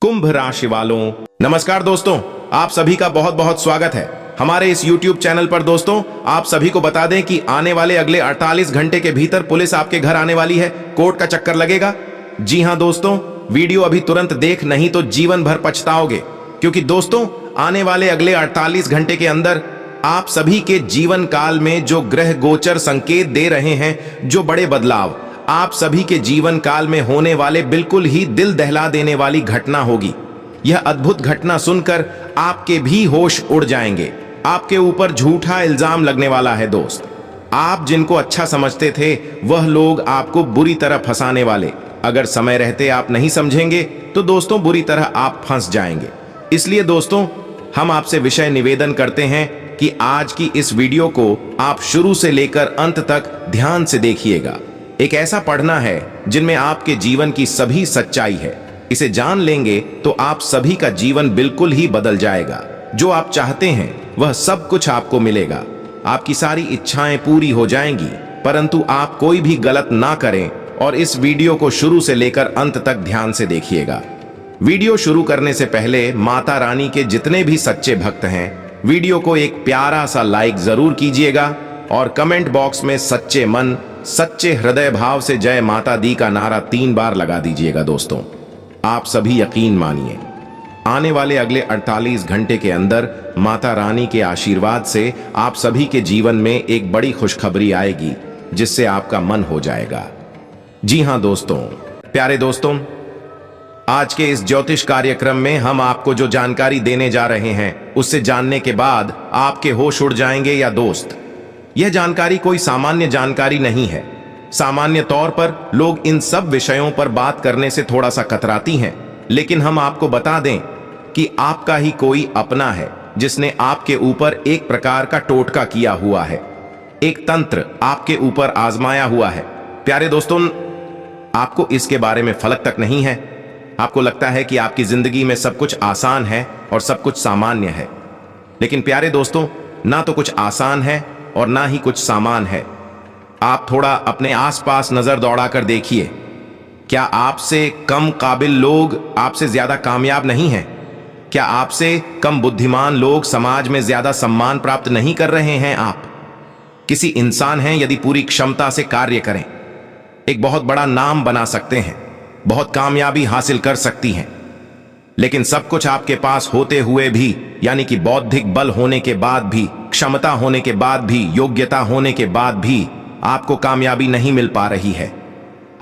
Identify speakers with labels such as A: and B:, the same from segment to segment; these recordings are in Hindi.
A: कुंभ राशि वालों, नमस्कार दोस्तों। आप सभी का बहुत बहुत स्वागत है हमारे इस YouTube चैनल पर। दोस्तों, आप सभी को बता दें कि आने वाले अगले 48 घंटे के भीतर पुलिस आपके घर आने वाली है। कोर्ट का चक्कर लगेगा। जी हां दोस्तों, वीडियो अभी तुरंत देख, नहीं तो जीवन भर पछताओगे। क्योंकि दोस्तों, आने वाले अगले 48 घंटे के अंदर आप सभी के जीवन काल में जो ग्रह गोचर संकेत दे रहे हैं, जो बड़े बदलाव आप सभी के जीवन काल में होने वाले, बिल्कुल ही दिल दहला देने वाली घटना होगी। यह अद्भुत घटना सुनकर आपके भी होश उड़ जाएंगे। आपके ऊपर झूठा इल्जाम लगने वाला है दोस्त। आप जिनको अच्छा समझते थे, वह लोग आपको बुरी तरह फंसाने वाले। अगर समय रहते आप नहीं समझेंगे तो दोस्तों बुरी तरह आप फंस जाएंगे। इसलिए दोस्तों, हम आपसे विषय निवेदन करते हैं कि आज की इस वीडियो को आप शुरू से लेकर अंत तक ध्यान से देखिएगा। एक ऐसा पढ़ना है जिनमें आपके जीवन की सभी सच्चाई है। इसे जान लेंगे तो आप सभी का जीवन बिल्कुल ही बदल जाएगा। जो आप चाहते हैं वह सब कुछ आपको मिलेगा। आपकी सारी इच्छाएं पूरी हो जाएंगी, परंतु आप कोई भी गलत ना करें और इस वीडियो को शुरू से लेकर अंत तक ध्यान से देखिएगा। वीडियो शुरू करने से पहले माता रानी के जितने भी सच्चे भक्त हैं, वीडियो को एक प्यारा सा लाइक जरूर कीजिएगा और कमेंट बॉक्स में सच्चे मन, सच्चे हृदय भाव से जय माता दी का नारा 3 बार लगा दीजिएगा। दोस्तों, आप सभी यकीन मानिए, आने वाले अगले 48 घंटे के अंदर माता रानी के आशीर्वाद से आप सभी के जीवन में एक बड़ी खुशखबरी आएगी, जिससे आपका मन हो जाएगा। जी हां दोस्तों, प्यारे दोस्तों, आज के इस ज्योतिष कार्यक्रम में हम आपको जो जानकारी देने जा रहे हैं, उससे जानने के बाद आपके होश उड़ जाएंगे। या दोस्त, यह जानकारी कोई सामान्य जानकारी नहीं है। सामान्य तौर पर लोग इन सब विषयों पर बात करने से थोड़ा सा कतराती हैं, लेकिन हम आपको बता दें कि आपका ही कोई अपना है जिसने आपके ऊपर एक प्रकार का टोटका किया हुआ है, एक तंत्र आपके ऊपर आजमाया हुआ है। प्यारे दोस्तों, आपको इसके बारे में फलक तक नहीं है। आपको लगता है कि आपकी जिंदगी में सब कुछ आसान है और सब कुछ सामान्य है, लेकिन प्यारे दोस्तों, ना तो कुछ आसान है और ना ही कुछ सामान है। आप थोड़ा अपने आसपास नजर दौड़ाकर देखिए। क्या आपसे कम काबिल लोग आपसे ज्यादा कामयाब नहीं हैं? क्या आपसे कम बुद्धिमान लोग समाज में ज्यादा सम्मान प्राप्त नहीं कर रहे हैं? आप किसी इंसान हैं, यदि पूरी क्षमता से कार्य करें, एक बहुत बड़ा नाम बना सकते हैं, बहुत कामयाबी हासिल कर सकती हैं। लेकिन सब कुछ आपके पास होते हुए भी, यानी कि बौद्धिक बल होने के बाद भी, क्षमता होने के बाद भी, योग्यता होने के बाद भी आपको कामयाबी नहीं मिल पा रही है।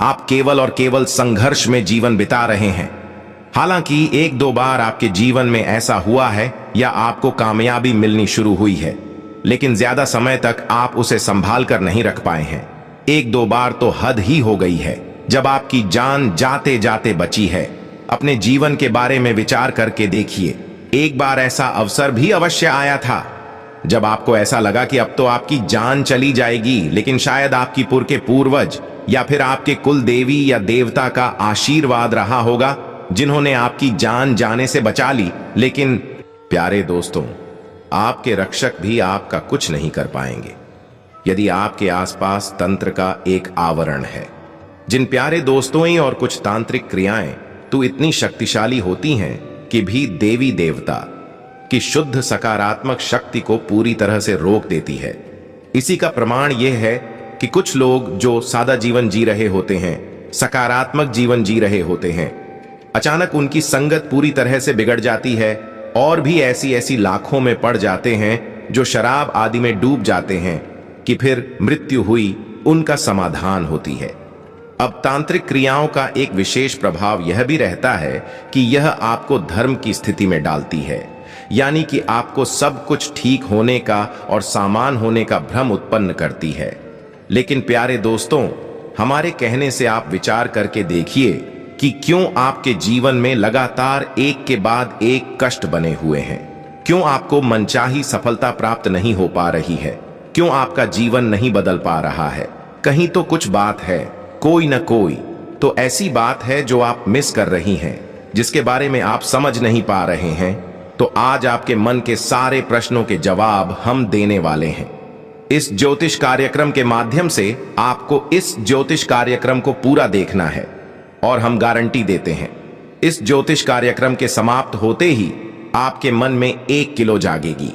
A: आप केवल और केवल संघर्ष में जीवन बिता रहे हैं। हालांकि 1-2 बार आपके जीवन में ऐसा हुआ है या आपको कामयाबी मिलनी शुरू हुई है, लेकिन ज्यादा समय तक आप उसे संभाल कर नहीं रख पाए हैं। 1-2 बार तो हद ही हो गई है, जब आपकी जान जाते जाते बची है। अपने जीवन के बारे में विचार करके देखिए। एक बार ऐसा अवसर भी अवश्य आया था जब आपको ऐसा लगा कि अब तो आपकी जान चली जाएगी, लेकिन शायद आपकी पुर के पूर्वज या फिर आपके कुल देवी या देवता का आशीर्वाद रहा होगा, जिन्होंने आपकी जान जाने से बचा ली। लेकिन प्यारे दोस्तों, आपके रक्षक भी आपका कुछ नहीं कर पाएंगे यदि आपके आसपास तंत्र का एक आवरण है। जिन प्यारे दोस्तों ही और कुछ तांत्रिक क्रियाएं तो इतनी शक्तिशाली होती हैं कि भी देवी देवता की शुद्ध सकारात्मक शक्ति को पूरी तरह से रोक देती है। इसी का प्रमाण यह है कि कुछ लोग जो सादा जीवन जी रहे होते हैं, सकारात्मक जीवन जी रहे होते हैं, अचानक उनकी संगत पूरी तरह से बिगड़ जाती है और भी ऐसी ऐसी लाखों में पड़ जाते हैं जो शराब आदि में डूब जाते हैं कि फिर मृत्यु हुई उनका समाधान होती है। अब तांत्रिक क्रियाओं का एक विशेष प्रभाव यह भी रहता है कि यह आपको धर्म की स्थिति में डालती है, यानी कि आपको सब कुछ ठीक होने का और सामान होने का भ्रम उत्पन्न करती है। लेकिन प्यारे दोस्तों, हमारे कहने से आप विचार करके देखिए कि क्यों आपके जीवन में लगातार एक के बाद एक कष्ट बने हुए हैं। क्यों आपको मनचाही सफलता प्राप्त नहीं हो पा रही है? क्यों आपका जीवन नहीं बदल पा रहा है? कहीं तो कुछ बात है, कोई न कोई तो ऐसी बात है जो आप मिस कर रही हैं, जिसके बारे में आप समझ नहीं पा रहे हैं। तो आज आपके मन के सारे प्रश्नों के जवाब हम देने वाले हैं। इस ज्योतिष कार्यक्रम के माध्यम से आपको इस ज्योतिष कार्यक्रम को पूरा देखना है और हम गारंटी देते हैं इस ज्योतिष कार्यक्रम के समाप्त होते ही आपके मन में 1 किलो जागेगी।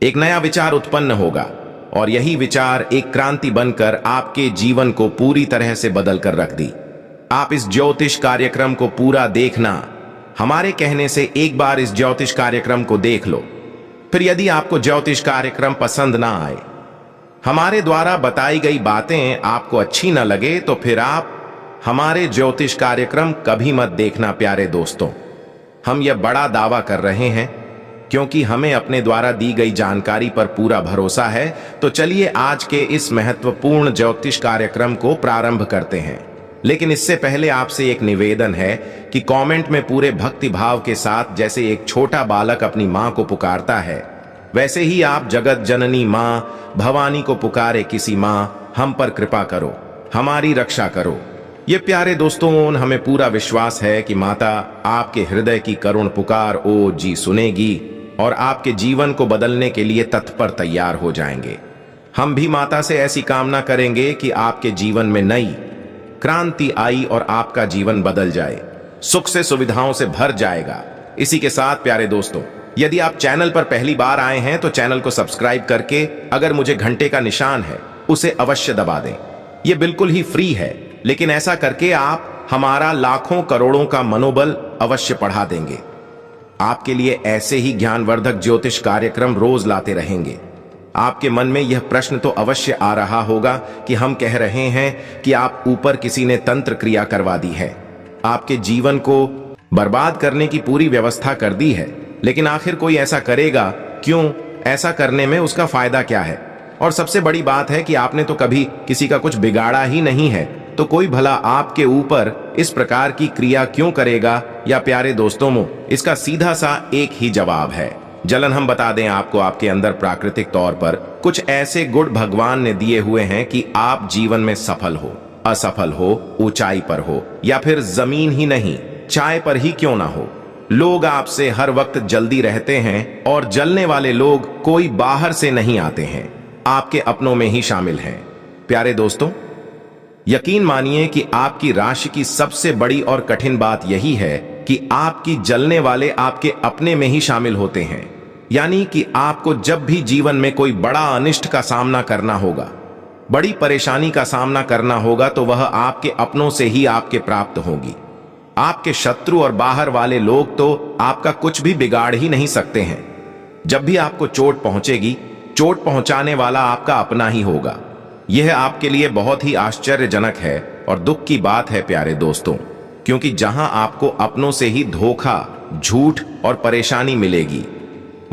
A: एक नया विचार उत्पन्न होगा और यही विचार एक क्रांति बनकर आपके जीवन को पूरी तरह से बदल कर रख दी। आप इस ज्योतिष कार्यक्रम को पूरा देखना। हमारे कहने से एक बार इस ज्योतिष कार्यक्रम को देख लो। फिर यदि आपको ज्योतिष कार्यक्रम पसंद ना आए, हमारे द्वारा बताई गई बातें आपको अच्छी न लगे, तो फिर आप हमारे ज्योतिष कार्यक्रम कभी मत देखना। प्यारे दोस्तों, हम यह बड़ा दावा कर रहे हैं क्योंकि हमें अपने द्वारा दी गई जानकारी पर पूरा भरोसा है। तो चलिए आज के इस महत्वपूर्ण ज्योतिष कार्यक्रम को प्रारंभ करते हैं। लेकिन इससे पहले आपसे एक निवेदन है कि कमेंट में पूरे भक्ति भाव के साथ, जैसे एक छोटा बालक अपनी मां को पुकारता है, वैसे ही आप जगत जननी मां भवानी को पुकारे, किसी मां हम पर कृपा करो, हमारी रक्षा करो। ये प्यारे दोस्तों, हमें पूरा विश्वास है कि माता आपके हृदय की करुण पुकार ओ जी सुनेगी और आपके जीवन को बदलने के लिए तत्पर तैयार हो जाएंगे। हम भी माता से ऐसी कामना करेंगे कि आपके जीवन में नई क्रांति आई और आपका जीवन बदल जाए, सुख से सुविधाओं से भर जाएगा। इसी के साथ प्यारे दोस्तों, यदि आप चैनल पर पहली बार आए हैं तो चैनल को सब्सक्राइब करके अगर मुझे घंटे का निशान है उसे अवश्य दबा दें। यह बिल्कुल ही फ्री है, लेकिन ऐसा करके आप हमारा लाखों करोड़ों का मनोबल अवश्य बढ़ा देंगे। आपके लिए ऐसे ही ज्ञानवर्धक ज्योतिष कार्यक्रम रोज लाते रहेंगे। आपके मन में यह प्रश्न तो अवश्य आ रहा होगा कि हम कह रहे हैं कि आप ऊपर किसी ने तंत्र क्रिया करवा दी है, आपके जीवन को बर्बाद करने की पूरी व्यवस्था कर दी है, लेकिन आखिर कोई ऐसा करेगा क्यों? ऐसा करने में उसका फायदा क्या है? और सबसे बड़ी बात है कि आपने तो कभी किसी का कुछ बिगाड़ा ही नहीं है, तो कोई भला आपके ऊपर इस प्रकार की क्रिया क्यों करेगा? या प्यारे दोस्तों, इसका सीधा सा एक ही जवाब है जलन। हम बता दें आपको, आपके अंदर प्राकृतिक तौर पर कुछ ऐसे गुण भगवान ने दिए हुए हैं कि आप जीवन में सफल हो, असफल हो, ऊंचाई पर हो या फिर जमीन ही नहीं, चाय पर ही क्यों ना हो, लोग आपसे हर वक्त जल्दी रहते हैं और जलने वाले लोग कोई बाहर से नहीं आते हैं, आपके अपनों में ही शामिल हैं। प्यारे दोस्तों, यकीन मानिए कि आपकी राशि की सबसे बड़ी और कठिन बात यही है कि आपकी जलने वाले आपके अपने में ही शामिल होते हैं। यानी कि आपको जब भी जीवन में कोई बड़ा अनिष्ट का सामना करना होगा, बड़ी परेशानी का सामना करना होगा, तो वह आपके अपनों से ही आपके प्राप्त होगी। आपके शत्रु और बाहर वाले लोग तो आपका कुछ भी बिगाड़ ही नहीं सकते हैं। जब भी आपको चोट पहुंचेगी, चोट पहुंचाने वाला आपका अपना ही होगा। यह आपके लिए बहुत ही आश्चर्यजनक है और दुख की बात है प्यारे दोस्तों, क्योंकि जहां आपको अपनों से ही धोखा, झूठ और परेशानी मिलेगी,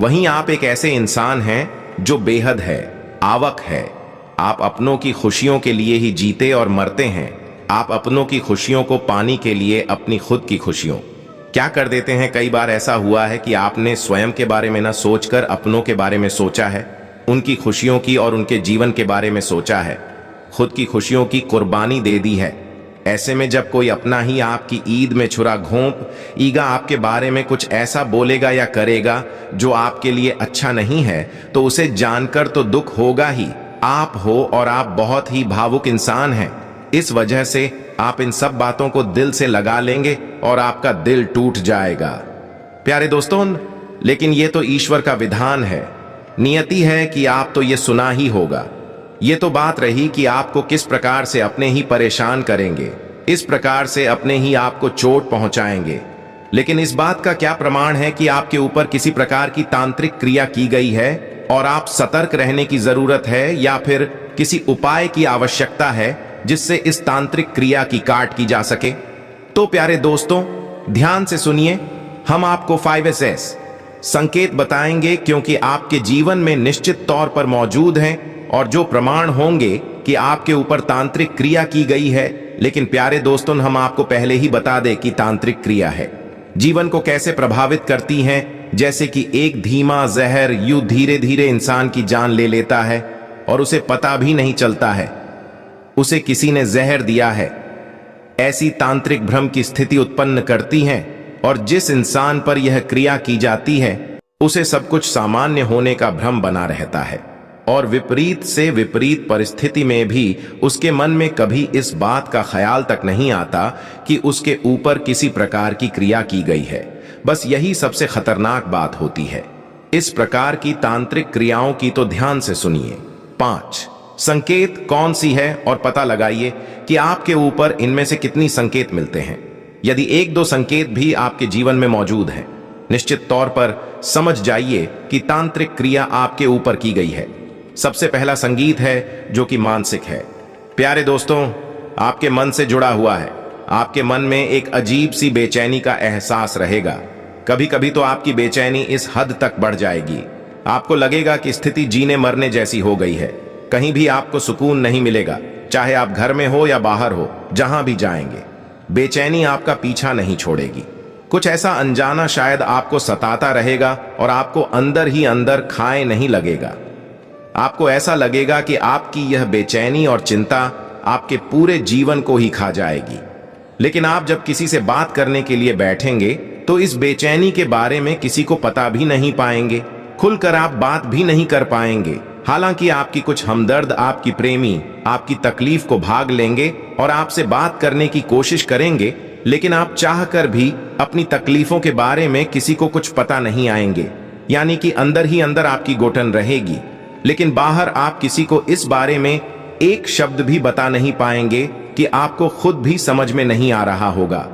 A: वहीं आप एक ऐसे इंसान हैं जो बेहद है, आवक है। आप अपनों की खुशियों के लिए ही जीते और मरते हैं। आप अपनों की खुशियों को पाने के लिए अपनी खुद की खुशियों क्या कर देते हैं। कई बार ऐसा हुआ है कि आपने स्वयं के बारे में न सोचकर अपनों के बारे में सोचा है, उनकी खुशियों की और उनके जीवन के बारे में सोचा है, खुद की खुशियों की कुर्बानी दे दी है। ऐसे में जब कोई अपना ही आपकी ईद में छुरा घोंप ईगा आपके बारे में कुछ ऐसा बोलेगा या करेगा जो आपके लिए अच्छा नहीं है, तो उसे जानकर तो दुख होगा ही। आप हो और आप बहुत ही भावुक इंसान हैं, इस वजह से आप इन सब बातों को दिल से लगा लेंगे और आपका दिल टूट जाएगा। प्यारे दोस्तों, लेकिन ये तो ईश्वर का विधान है, नियति है कि आप तो ये सुना ही होगा। ये तो बात रही कि आपको किस प्रकार से अपने ही परेशान करेंगे, इस प्रकार से अपने ही आपको चोट पहुंचाएंगे। लेकिन इस बात का क्या प्रमाण है कि आपके ऊपर किसी प्रकार की तांत्रिक क्रिया की गई है और आप सतर्क रहने की जरूरत है, या फिर किसी उपाय की आवश्यकता है जिससे इस तांत्रिक क्रिया की काट की जा सके? तो प्यारे दोस्तों, ध्यान से सुनिए, हम आपको 5SS संकेत बताएंगे, क्योंकि आपके जीवन में निश्चित तौर पर मौजूद हैं और जो प्रमाण होंगे कि आपके ऊपर तांत्रिक क्रिया की गई है। लेकिन प्यारे दोस्तों, हम आपको पहले ही बता दें कि तांत्रिक क्रिया है जीवन को कैसे प्रभावित करती हैं, जैसे कि एक धीमा जहर यूं धीरे धीरे इंसान की जान ले लेता है और उसे पता भी नहीं चलता है उसे किसी ने जहर दिया है। ऐसी तांत्रिक भ्रम की स्थिति उत्पन्न करती हैं और जिस इंसान पर यह क्रिया की जाती है उसे सब कुछ सामान्य होने का भ्रम बना रहता है। और विपरीत से विपरीत परिस्थिति में भी उसके मन में कभी इस बात का ख्याल तक नहीं आता कि उसके ऊपर किसी प्रकार की क्रिया की गई है। बस यही सबसे खतरनाक बात होती है। इस प्रकार की तांत्रिक क्रियाओं की तो ध्यान से सुनिए। 5 संकेत कौन सी है और पता लगाइए कि आपके ऊपर इनमें से कितनी संकेत मिलते हैं। यदि 1-2 संकेत भी आपके जीवन में मौजूद हैं, निश्चित तौर पर समझ जाइए कि तांत्रिक क्रिया आपके ऊपर की गई है। सबसे पहला संगीत है जो कि मानसिक है। प्यारे दोस्तों, आपके मन से जुड़ा हुआ है। आपके मन में एक अजीब सी बेचैनी का एहसास रहेगा। कभी कभी तो आपकी बेचैनी इस हद तक बढ़ जाएगी, आपको लगेगा कि स्थिति जीने मरने जैसी हो गई है। कहीं भी आपको सुकून नहीं मिलेगा, चाहे आप घर में हो या बाहर हो, जहां भी जाएंगे बेचैनी आपका पीछा नहीं छोड़ेगी। कुछ ऐसा अनजाना शायद आपको सताता रहेगा और आपको अंदर ही अंदर खाए नहीं लगेगा। आपको ऐसा लगेगा कि आपकी यह बेचैनी और चिंता आपके पूरे जीवन को ही खा जाएगी। लेकिन आप जब किसी से बात करने के लिए बैठेंगे तो इस बेचैनी के बारे में किसी को पता भी नहीं पाएंगे, खुलकर आप बात भी नहीं कर पाएंगे। हालांकि आपकी कुछ हमदर्द, आपकी प्रेमी आपकी तकलीफ को भाग लेंगे और आपसे बात करने की कोशिश करेंगे, लेकिन आप चाहकर भी अपनी तकलीफों के बारे में किसी को कुछ पता नहीं आएंगे। यानी कि अंदर ही अंदर आपकी घुटन रहेगी, लेकिन बाहर आप किसी को इस बारे में एक शब्द भी बता नहीं पाएंगे कि आपको खुद भी समझ में नहीं आ रहा होगा।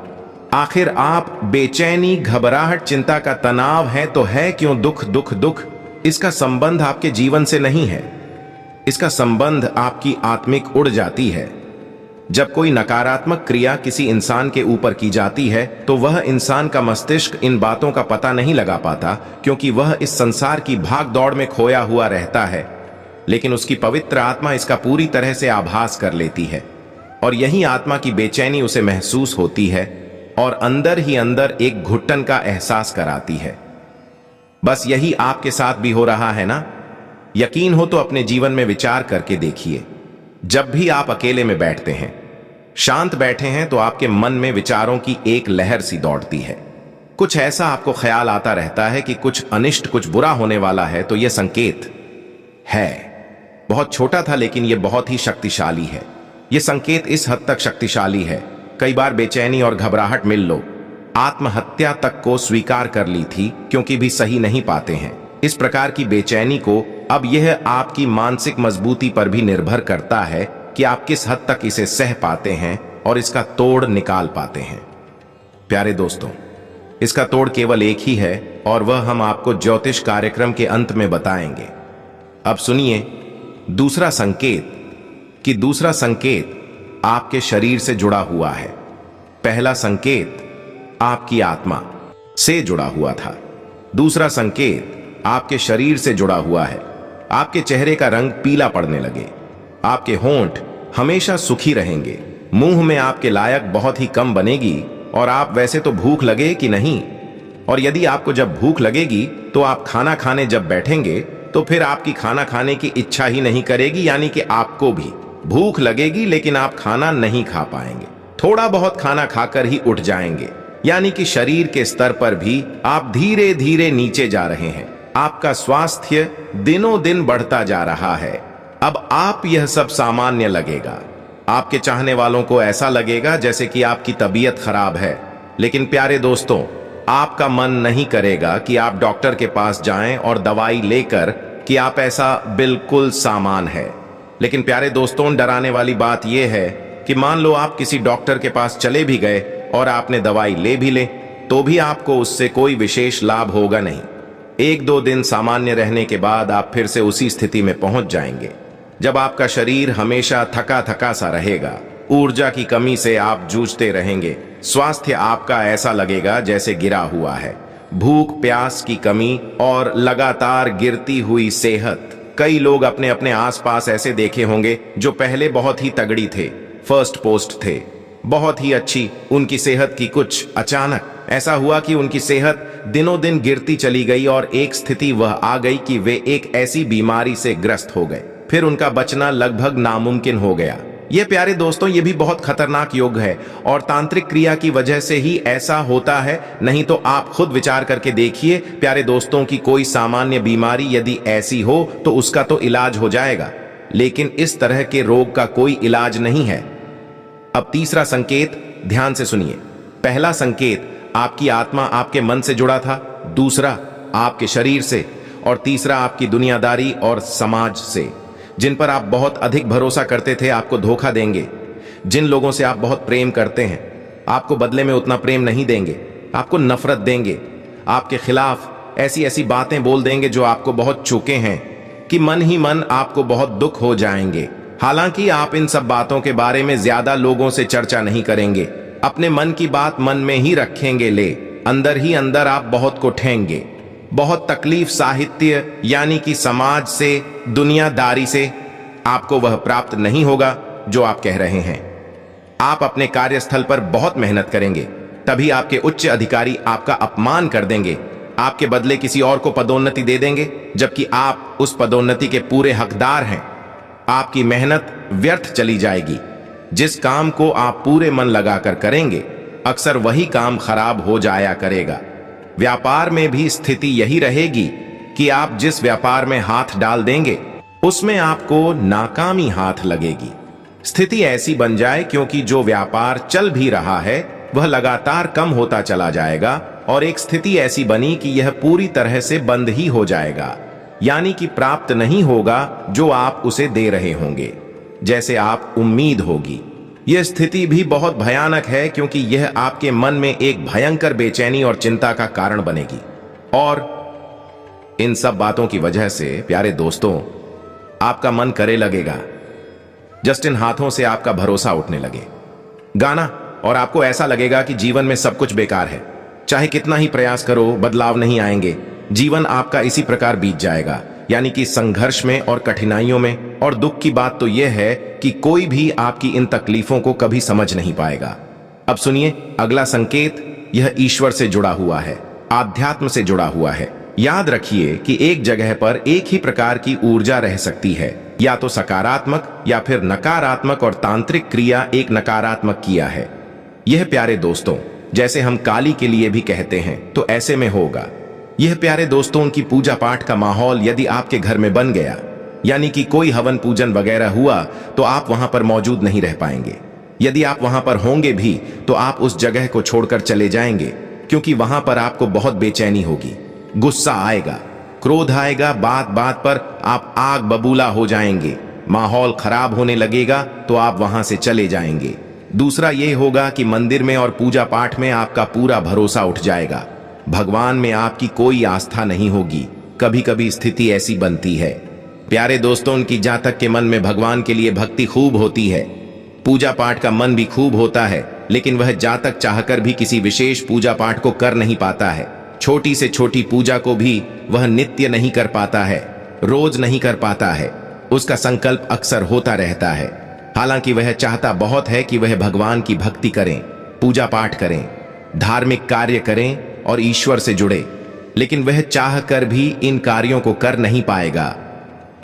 A: आखिर आप बेचैनी, घबराहट, चिंता का तनाव है तो है क्यों? दुख दुख दुख। इसका संबंध आपके जीवन से नहीं है, इसका संबंध आपकी आत्मिक उड़ जाती है। जब कोई नकारात्मक क्रिया किसी इंसान के ऊपर की जाती है तो वह इंसान का मस्तिष्क इन बातों का पता नहीं लगा पाता, क्योंकि वह इस संसार की भाग दौड़ में खोया हुआ रहता है। लेकिन उसकी पवित्र आत्मा इसका पूरी तरह से आभास कर लेती है और यही आत्मा की बेचैनी उसे महसूस होती है और अंदर ही अंदर एक घुटन का एहसास कराती है। बस यही आपके साथ भी हो रहा है ना? यकीन हो तो अपने जीवन में विचार करके देखिए। जब भी आप अकेले में बैठते हैं, शांत बैठे हैं, तो आपके मन में विचारों की एक लहर सी दौड़ती है। कुछ ऐसा आपको ख्याल आता रहता है कि कुछ अनिष्ट, कुछ बुरा होने वाला है। तो यह संकेत है। बहुत छोटा था लेकिन यह बहुत ही शक्तिशाली है। यह संकेत इस हद तक शक्तिशाली है, कई बार बेचैनी और घबराहट मिल लो, आत्महत्या तक को स्वीकार कर ली थी क्योंकि भी सही नहीं पाते हैं। इस प्रकार की बेचैनी को अब यह आपकी मानसिक मजबूती पर भी निर्भर करता है कि आप किस हद तक इसे सह पाते हैं और इसका तोड़ निकाल पाते हैं। प्यारे दोस्तों, इसका तोड़ केवल एक ही है और वह हम आपको ज्योतिष कार्यक्रम के अंत में बताएंगे। अब सुनिए दूसरा संकेत, कि दूसरा संकेत आपके शरीर से जुड़ा हुआ है। पहला संकेत आपकी आत्मा से जुड़ा हुआ था, दूसरा संकेत आपके शरीर से जुड़ा हुआ है। आपके चेहरे का रंग पीला पड़ने लगे, आपके होंठ हमेशा सुखी रहेंगे, मुंह में आपके लायक बहुत ही कम बनेगी और आप वैसे तो भूख लगे कि नहीं, और यदि आपको जब भूख लगेगी तो आप खाना खाने जब बैठेंगे तो फिर आपकी खाना खाने की इच्छा ही नहीं करेगी। यानी कि आपको भी भूख लगेगी लेकिन आप खाना नहीं खा पाएंगे, थोड़ा बहुत खाना खाकर ही उठ जाएंगे। यानी कि शरीर के स्तर पर भी आप धीरे धीरे नीचे जा रहे हैं। आपका स्वास्थ्य दिनों दिन बढ़ता जा रहा है। अब आप यह सब सामान्य लगेगा। आपके चाहने वालों को ऐसा लगेगा जैसे कि आपकी तबीयत खराब है। लेकिन प्यारे दोस्तों, आपका मन नहीं करेगा कि आप डॉक्टर के पास जाएं और दवाई लेकर कि आप ऐसा बिल्कुल सामान है। लेकिन प्यारे दोस्तों, डराने वाली बात यह है कि मान लो आप किसी डॉक्टर के पास चले भी गए और आपने दवाई ले भी ले तो भी आपको उससे कोई विशेष लाभ होगा नहीं। 1-2 दिन सामान्य रहने के बाद आप फिर से उसी स्थिति में पहुंच जाएंगे जब आपका शरीर हमेशा थका थका सा रहेगा, ऊर्जा की कमी से आप जूझते रहेंगे, स्वास्थ्य आपका ऐसा लगेगा जैसे गिरा हुआ है, भूख प्यास की कमी और लगातार गिरती हुई सेहत। कई लोग अपने अपने आसपास ऐसे देखे होंगे जो पहले बहुत ही तगड़ी थे, फर्स्ट पोस्ट थे, बहुत ही अच्छी उनकी सेहत की, कुछ अचानक ऐसा हुआ कि उनकी सेहत दिनों दिन गिरती चली गई और एक स्थिति वह आ गई कि वे एक ऐसी बीमारी से ग्रस्त हो गए, फिर उनका बचना लगभग नामुमकिन हो गया। ये प्यारे दोस्तों ये भी बहुत खतरनाक योग है और तांत्रिक क्रिया की वजह से ही ऐसा होता है, नहीं तो आप खुद विचार करके देखिए प्यारे दोस्तों की कोई सामान्य बीमारी यदि ऐसी हो तो उसका तो इलाज हो जाएगा, लेकिन इस तरह के रोग का कोई इलाज नहीं है। अब तीसरा संकेत ध्यान से सुनिए। पहला संकेत आपकी आत्मा आपके मन से जुड़ा था, दूसरा आपके शरीर से और तीसरा आपकी दुनियादारी और समाज से। जिन पर आप बहुत अधिक भरोसा करते थे आपको धोखा देंगे। जिन लोगों से आप बहुत प्रेम करते हैं आपको बदले में उतना प्रेम नहीं देंगे, आपको नफरत देंगे, आपके खिलाफ ऐसी ऐसी बातें बोल देंगे जो आपको बहुत चुके हैं कि मन ही मन आपको बहुत दुख हो जाएंगे। हालांकि आप इन सब बातों के बारे में ज्यादा लोगों से चर्चा नहीं करेंगे, अपने मन की बात मन में ही रखेंगे, ले अंदर ही अंदर आप बहुत कोठेंगे। बहुत तकलीफ साहित्य यानी कि समाज से, दुनियादारी से आपको वह प्राप्त नहीं होगा जो आप कह रहे हैं। आप अपने कार्यस्थल पर बहुत मेहनत करेंगे, तभी आपके उच्च अधिकारी आपका अपमान कर देंगे, आपके बदले किसी और को पदोन्नति दे देंगे, जबकि आप उस पदोन्नति के पूरे हकदार हैं। आपकी मेहनत व्यर्थ चली जाएगी। जिस काम को आप पूरे मन लगाकर करेंगे अक्सर वही काम खराब हो जाया करेगा। व्यापार में भी स्थिति यही रहेगी कि आप जिस व्यापार में हाथ डाल देंगे उसमें आपको नाकामी हाथ लगेगी। स्थिति ऐसी बन जाए क्योंकि जो व्यापार चल भी रहा है वह लगातार कम होता चला जाएगा और एक स्थिति ऐसी बनी कि यह पूरी तरह से बंद ही हो जाएगा, यानी कि प्राप्त नहीं होगा जो आप उसे दे रहे होंगे, जैसे आप उम्मीद होगी। यह स्थिति भी बहुत भयानक है क्योंकि यह आपके मन में एक भयंकर बेचैनी और चिंता का कारण बनेगी। और इन सब बातों की वजह से प्यारे दोस्तों आपका मन करे लगेगा जस्टिन हाथों से आपका भरोसा उठने लगे गाना, और आपको ऐसा लगेगा कि जीवन में सब कुछ बेकार है, चाहे कितना ही प्रयास करो बदलाव नहीं आएंगे। जीवन आपका इसी प्रकार बीत जाएगा, यानी कि संघर्ष में और कठिनाइयों में। और दुख की बात तो यह है कि कोई भी आपकी इन तकलीफों को कभी समझ नहीं पाएगा। अब सुनिए अगला संकेत, यह ईश्वर से जुड़ा हुआ है, आध्यात्म से जुड़ा हुआ है। याद रखिए कि एक जगह पर एक ही प्रकार की ऊर्जा रह सकती है, या तो सकारात्मक या फिर नकारात्मक, और तांत्रिक क्रिया एक नकारात्मक क्रिया है। यह प्यारे दोस्तों जैसे हम काली के लिए भी कहते हैं तो ऐसे में होगा। यह प्यारे दोस्तों उनकी पूजा पाठ का माहौल यदि आपके घर में बन गया, यानी कि कोई हवन पूजन वगैरह हुआ, तो आप वहां पर मौजूद नहीं रह पाएंगे। यदि आप वहां पर होंगे भी तो आप उस जगह को छोड़कर चले जाएंगे, क्योंकि वहां पर आपको बहुत बेचैनी होगी, गुस्सा आएगा, क्रोध आएगा, बात बात पर आप आग बबूला हो जाएंगे, माहौल खराब होने लगेगा तो आप वहां से चले जाएंगे। दूसरा यह होगा कि मंदिर में और पूजा पाठ में आपका पूरा भरोसा उठ जाएगा, भगवान में आपकी कोई आस्था नहीं होगी। कभी कभी स्थिति ऐसी बनती है प्यारे दोस्तों उनकी जातक के मन में भगवान के लिए भक्ति खूब होती है, पूजा पाठ का मन भी खूब होता है, लेकिन वह जातक चाहकर भी किसी विशेष पूजा पाठ को कर नहीं पाता है। छोटी से छोटी पूजा को भी वह नित्य नहीं कर पाता है, रोज नहीं कर पाता है। उसका संकल्प अक्सर होता रहता है, हालांकि वह चाहता बहुत है कि वह भगवान की भक्ति करें, पूजा पाठ करें, धार्मिक कार्य करें और ईश्वर से जुड़े, लेकिन वह चाह कर भी इन कार्यों को कर नहीं पाएगा।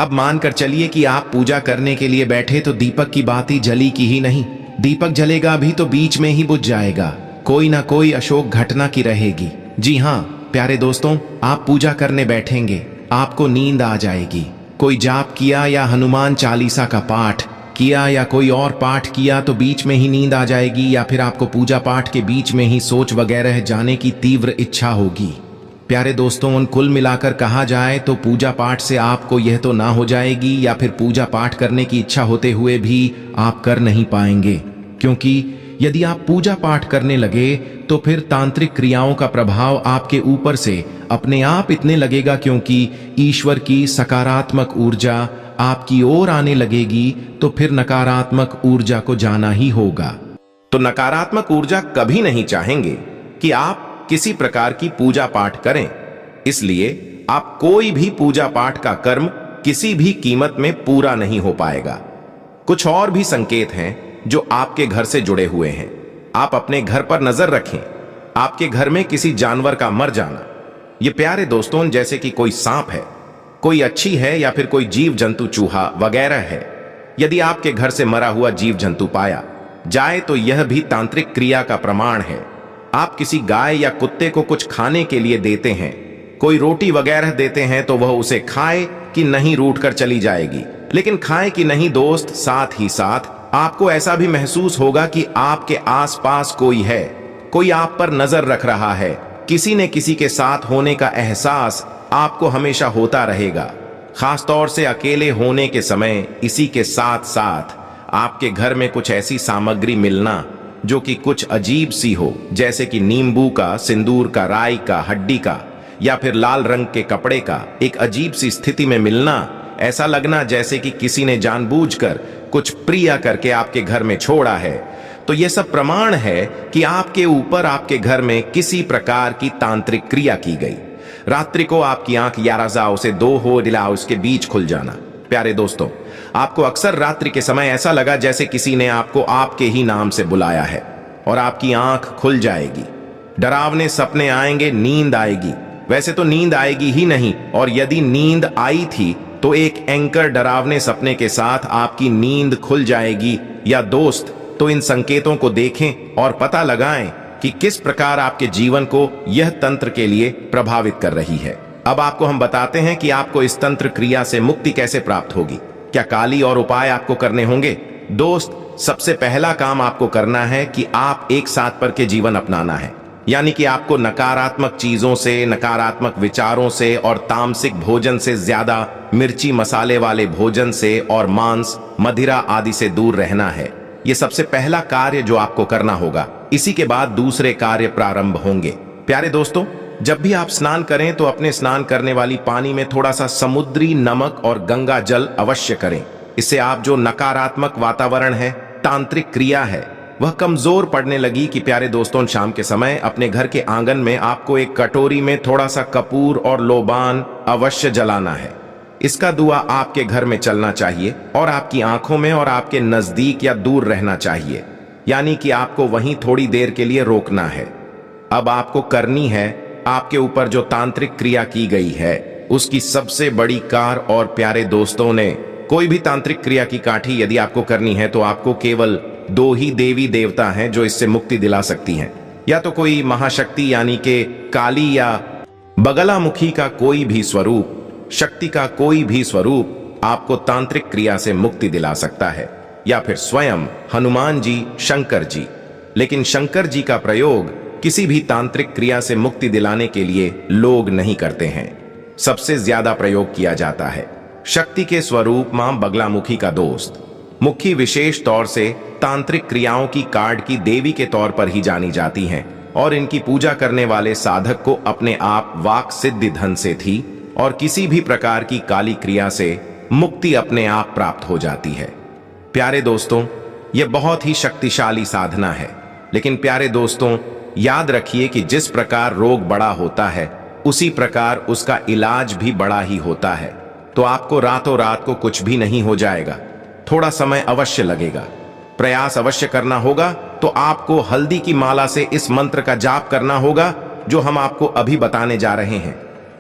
A: अब मानकर चलिए कि आप पूजा करने के लिए बैठे तो दीपक की बाती जली की ही नहीं, दीपक जलेगा भी तो बीच में ही बुझ जाएगा, कोई ना कोई अशोक घटना की रहेगी। जी हाँ प्यारे दोस्तों, आप पूजा करने बैठेंगे, आपको नींद आ जाएगी। कोई जाप किया या हनुमान चालीसा का पाठ किया या कोई और पाठ किया तो बीच में ही नींद आ जाएगी, या फिर आपको पूजा पाठ के बीच में ही सोच वगैरह जाने की तीव्र इच्छा होगी। प्यारे दोस्तों कुल मिलाकर कहा जाए तो पूजा पाठ से आपको यह तो ना हो जाएगी, या फिर पूजा पाठ करने की इच्छा होते हुए भी आप कर नहीं पाएंगे, क्योंकि यदि आप पूजा पाठ करने लगे तो फिर तांत्रिक क्रियाओं का प्रभाव आपके ऊपर से अपने आप इतने लगेगा, क्योंकि ईश्वर की सकारात्मक ऊर्जा आपकी ओर आने लगेगी, तो फिर नकारात्मक ऊर्जा को जाना ही होगा। तो नकारात्मक ऊर्जा कभी नहीं चाहेंगे कि आप किसी प्रकार की पूजा पाठ करें, इसलिए आप कोई भी पूजा पाठ का कर्म किसी भी कीमत में पूरा नहीं हो पाएगा। कुछ और भी संकेत हैं जो आपके घर से जुड़े हुए हैं। आप अपने घर पर नजर रखें, आपके घर में किसी जानवर का मर जाना, ये प्यारे दोस्तों जैसे कि कोई सांप है, कोई अच्छी है, या फिर कोई जीव जंतु चूहा वगैरह है, यदि आपके घर से मरा हुआ जीव जंतु पाया जाए तो यह भी तांत्रिक क्रिया का प्रमाण है। आप किसी गाय या कुत्ते को कुछ खाने के लिए देते हैं, कोई रोटी वगैरह देते हैं, तो वह उसे खाए कि नहीं रूठ कर चली जाएगी। लेकिन खाए कि नहीं दोस्त, साथ ही साथ आपको ऐसा भी महसूस होगा कि आपके आसपास कोई है, कोई आप पर नजर रख रहा है। किसी ने किसी के साथ होने का एहसास आपको हमेशा होता रहेगा, खासतौर से अकेले होने के समय। इसी के साथ साथ आपके घर में कुछ ऐसी सामग्री मिलना जो कि कुछ अजीब सी हो, जैसे कि नींबू का, सिंदूर का, राई का, हड्डी का या फिर लाल रंग के कपड़े का एक अजीब सी स्थिति में मिलना, ऐसा लगना जैसे कि किसी ने जानबूझकर कुछ प्रिय करके आपके घर में छोड़ा है। तो यह सब प्रमाण है कि आपके ऊपर, आपके घर में किसी प्रकार की तांत्रिक क्रिया की गई। रात्रि को आपकी आंख 11 से 2 हो डिलाओ उसके बीच खुल जाना। प्यारे दोस्तों, आपको अक्सर रात्रि के समय ऐसा लगा जैसे किसी ने आपको आपके ही नाम से बुलाया है और आपकी आंख खुल जाएगी। डरावने सपने आएंगे, नींद आएगी। वैसे तो नींद आएगी ही नहीं, और यदि नींद आई थी तो एक एंकर डरावने सपने के साथ आपकी नींद खुल जाएगी। या दोस्त, तो इन संकेतों को देखें और पता लगाएं कि किस प्रकार आपके जीवन को यह तंत्र के लिए प्रभावित कर रही है। अब आपको हम बताते हैं कि आपको इस तंत्र क्रिया से मुक्ति कैसे प्राप्त होगी। क्या काली और उपाय आपको करने होंगे? दोस्त, सबसे पहला काम आपको करना है कि आप एक साथ पर के जीवन अपनाना है। यानी कि आपको नकारात्मक चीजों से, नकारात्मक विचारों से और तामसिक भोजन से ज्यादा मिर्ची मसाले वाले भोजन से और मांस, मदिरा आदि से दूर रहना है। यह सबसे पहला कार्य जो आपको करना होगा। इसी के बाद दूसरे कार्य प्रारंभ होंगे। प्यारे दोस्तों, जब भी आप स्नान करें तो अपने स्नान करने वाली पानी में थोड़ा सा समुद्री नमक और गंगा जल अवश्य करें। इससे आप जो नकारात्मक वातावरण है, तांत्रिक क्रिया है, वह कमजोर पड़ने लगी। कि प्यारे दोस्तों, शाम के समय अपने घर के आंगन में आपको एक कटोरी में थोड़ा सा कपूर और लोबान अवश्य जलाना है। इसका धुआं आपके घर में चलना चाहिए और आपकी आंखों में और आपके नजदीक या दूर रहना चाहिए। यानी कि आपको वहीं थोड़ी देर के लिए रोकना है। अब आपको करनी है, आपके ऊपर जो तांत्रिक क्रिया की गई है उसकी सबसे बड़ी कार। और प्यारे दोस्तों ने कोई भी तांत्रिक क्रिया की काठी यदि आपको करनी है तो आपको केवल 2 ही देवी देवता हैं जो इससे मुक्ति दिला सकती हैं। या तो कोई महाशक्ति यानी कि काली या बगलामुखी का कोई भी स्वरूप, शक्ति का कोई भी स्वरूप आपको तांत्रिक क्रिया से मुक्ति दिला सकता है, या फिर स्वयं हनुमान जी, शंकर जी। लेकिन शंकर जी का प्रयोग किसी भी तांत्रिक क्रिया से मुक्ति दिलाने के लिए लोग नहीं करते हैं। सबसे ज्यादा प्रयोग किया जाता है शक्ति के स्वरूप मां बगलामुखी का दोस्त। मुखी विशेष तौर से तांत्रिक क्रियाओं की कार्ड की देवी के तौर पर ही जानी जाती हैं और इनकी पूजा करने वाले साधक को अपने आप वाक सिद्धि धन से थी और किसी भी प्रकार की काली क्रिया से मुक्ति अपने आप प्राप्त हो जाती है। प्यारे दोस्तों, यह बहुत ही शक्तिशाली साधना है। लेकिन प्यारे दोस्तों, याद रखिए कि जिस प्रकार रोग बड़ा होता है उसी प्रकार उसका इलाज भी बड़ा ही होता है। तो आपको रातों रात को कुछ भी नहीं हो जाएगा, थोड़ा समय अवश्य लगेगा, प्रयास अवश्य करना होगा। तो आपको हल्दी की माला से इस मंत्र का जाप करना होगा जो हम आपको अभी बताने जा रहे हैं।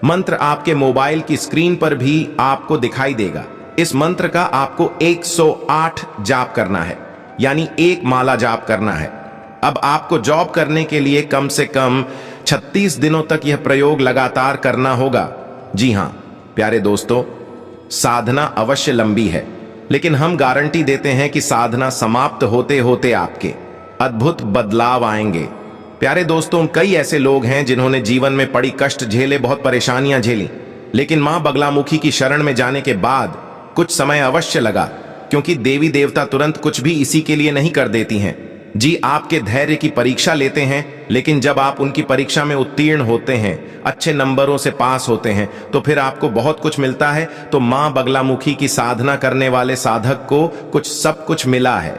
A: मंत्र आपके मोबाइल की स्क्रीन पर भी आपको दिखाई देगा। इस मंत्र का आपको 108 जाप करना है, यानी 1 माला जाप करना है। अब आपको जॉब करने के लिए कम से कम 36 दिनों तक यह प्रयोग लगातार करना होगा। जी हां प्यारे दोस्तों, साधना अवश्य लंबी है, लेकिन हम गारंटी देते हैं कि साधना समाप्त होते होते आपके अद्भुत बदलाव आएंगे। प्यारे दोस्तों, कई ऐसे लोग हैं जिन्होंने जीवन में पड़ी कष्ट झेले, बहुत परेशानियां झेली, लेकिन मां बगलामुखी की शरण में जाने के बाद कुछ समय अवश्य लगा, क्योंकि देवी देवता तुरंत कुछ भी इसी के लिए नहीं कर देती हैं। जी, आपके धैर्य की परीक्षा लेते हैं, लेकिन जब आप उनकी परीक्षा में उत्तीर्ण होते हैं, अच्छे नंबरों से पास होते हैं, तो फिर आपको बहुत कुछ मिलता है। तो मां बगलामुखी की साधना करने वाले साधक को सब कुछ मिला है।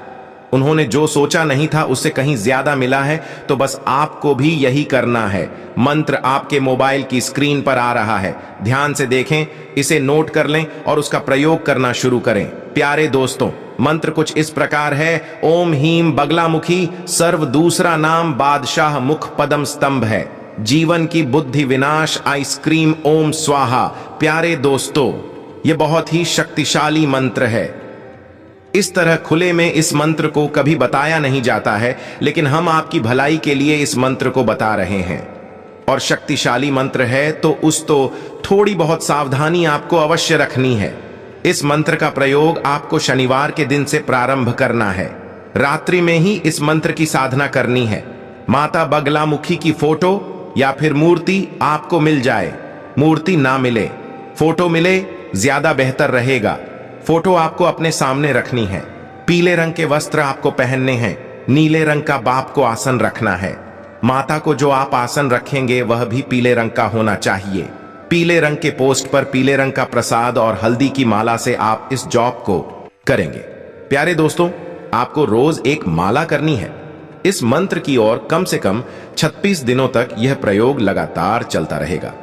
A: उन्होंने जो सोचा नहीं था उससे कहीं ज्यादा मिला है। तो बस आपको भी यही करना है। मंत्र आपके मोबाइल की स्क्रीन पर आ रहा है, ध्यान से देखें, इसे नोट कर लें और उसका प्रयोग करना शुरू करें। प्यारे दोस्तों, मंत्र कुछ इस प्रकार है। ओम हीम बगलामुखी, सर्व दूसरा नाम बादशाह मुख पदम स्तंभ है, जीवन की बुद्धि विनाश आइसक्रीम ओम स्वाहा। प्यारे दोस्तों, यह बहुत ही शक्तिशाली मंत्र है। इस तरह खुले में इस मंत्र को कभी बताया नहीं जाता है, लेकिन हम आपकी भलाई के लिए इस मंत्र को बता रहे हैं। और शक्तिशाली मंत्र है तो थोड़ी बहुत सावधानी आपको अवश्य रखनी है। इस मंत्र का प्रयोग आपको शनिवार के दिन से प्रारंभ करना है। रात्रि में ही इस मंत्र की साधना करनी है। माता बगलामुखी की फोटो या फिर मूर्ति आपको मिल जाए, मूर्ति ना मिले, फोटो मिले ज्यादा बेहतर रहेगा। फोटो आपको अपने सामने रखनी है। पीले रंग के वस्त्र आपको पहनने हैं। नीले रंग का बाप को आसन रखना है। माता को जो आप आसन रखेंगे वह भी पीले रंग का होना चाहिए। पीले रंग के पोस्ट पर पीले रंग का प्रसाद और हल्दी की माला से आप इस जॉब को करेंगे। प्यारे दोस्तों, आपको रोज एक माला करनी है। इस मंत्र की ओर कम से कम 36 दिनों तक यह प्रयोग लगातार चलता रहेगा।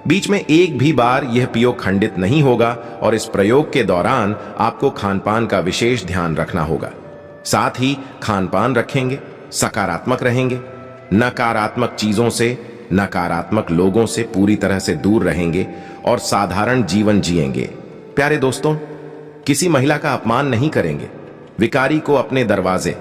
A: बीच में एक भी बार यह प्रयोग खंडित नहीं होगा और इस प्रयोग के दौरान आपको खानपान का विशेष ध्यान रखना होगा। साथ ही खानपान रखेंगे, सकारात्मक रहेंगे, नकारात्मक चीजों से, नकारात्मक लोगों से पूरी तरह से दूर रहेंगे और साधारण जीवन जिएंगे। प्यारे दोस्तों, किसी महिला का अपमान नहीं करेंगे, भिखारी को अपने दरवाजे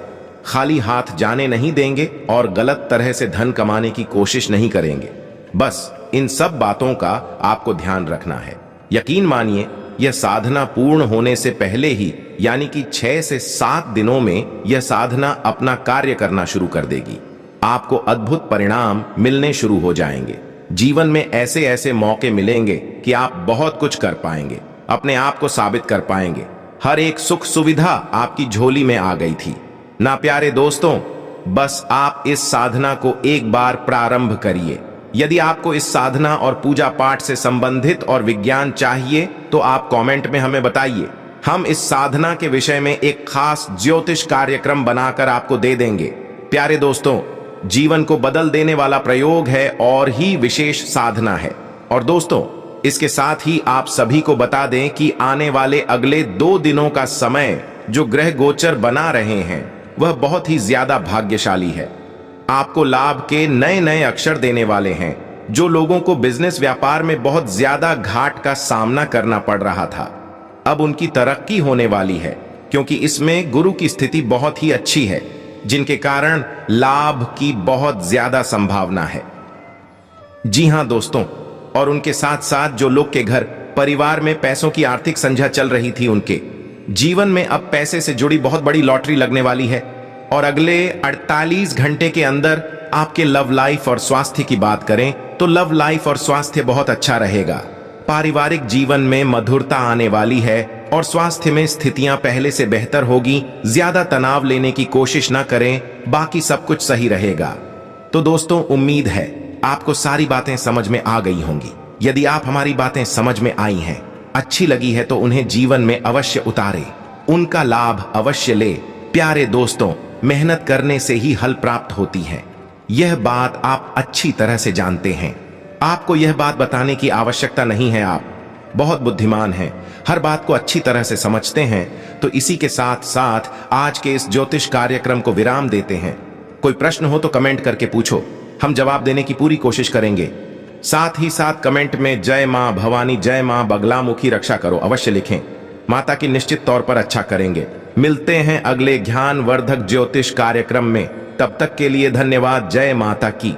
A: खाली हाथ जाने नहीं देंगे और गलत तरह से धन कमाने की कोशिश नहीं करेंगे। बस इन सब बातों का आपको ध्यान रखना है। यकीन मानिए, यह साधना पूर्ण होने से पहले ही यानी कि 6 से 7 दिनों में यह साधना अपना कार्य करना शुरू कर देगी। आपको अद्भुत परिणाम मिलने शुरू हो जाएंगे। जीवन में ऐसे ऐसे मौके मिलेंगे कि आप बहुत कुछ कर पाएंगे, अपने आप को साबित कर पाएंगे। हर एक सुख सुविधा आपकी झोली में आ गई थी ना। प्यारे दोस्तों, बस आप इस साधना को एक बार प्रारंभ करिए। यदि आपको इस साधना और पूजा पाठ से संबंधित और विज्ञान चाहिए तो आप कमेंट में हमें बताइए। हम इस साधना के विषय में एक खास ज्योतिष कार्यक्रम बनाकर आपको दे देंगे। प्यारे दोस्तों, जीवन को बदल देने वाला प्रयोग है और ही विशेष साधना है। और दोस्तों, इसके साथ ही आप सभी को बता दें कि आने वाले अगले 2 दिनों का समय जो ग्रह गोचर बना रहे हैं वह बहुत ही ज्यादा भाग्यशाली है। आपको लाभ के नए नए अक्षर देने वाले हैं। जो लोगों को बिजनेस व्यापार में बहुत ज्यादा घाट का सामना करना पड़ रहा था, अब उनकी तरक्की होने वाली है, क्योंकि इसमें गुरु की स्थिति बहुत ही अच्छी है, जिनके कारण लाभ की बहुत ज्यादा संभावना है। जी हां दोस्तों, और उनके साथ साथ जो लोग के घर परिवार में पैसों की आर्थिक संध्या चल रही थी, उनके जीवन में अब पैसे से जुड़ी बहुत बड़ी लॉटरी लगने वाली है। और अगले 48 घंटे के अंदर आपके लव लाइफ और स्वास्थ्य की बात करें तो लव लाइफ और स्वास्थ्य बहुत अच्छा रहेगा। पारिवारिक जीवन में मधुरता आने वाली है और स्वास्थ्य में स्थितियां पहले से बेहतर होगी। ज्यादा तनाव लेने की कोशिश ना करें, बाकी सब कुछ सही रहेगा। तो दोस्तों, उम्मीद है आपको सारी बातें समझ में आ गई होंगी। यदि आप हमारी बातें समझ में आई हैं, अच्छी लगी है तो उन्हें जीवन में अवश्य उतारे, उनका लाभ अवश्य ले। प्यारे दोस्तों, मेहनत करने से ही हल प्राप्त होती है, यह बात आप अच्छी तरह से जानते हैं। आपको यह बात बताने की आवश्यकता नहीं है। आप बहुत बुद्धिमान हैं, हर बात को अच्छी तरह से समझते हैं। तो इसी के साथ साथ आज के इस ज्योतिष कार्यक्रम को विराम देते हैं। कोई प्रश्न हो तो कमेंट करके पूछो, हम जवाब देने की पूरी कोशिश करेंगे। साथ ही साथ कमेंट में जय मां भवानी, जय मां बगलामुखी रक्षा करो अवश्य लिखें। माता की निश्चित तौर पर अच्छा करेंगे। मिलते हैं अगले ज्ञान वर्धक ज्योतिष कार्यक्रम में। तब तक के लिए धन्यवाद। जय माता की।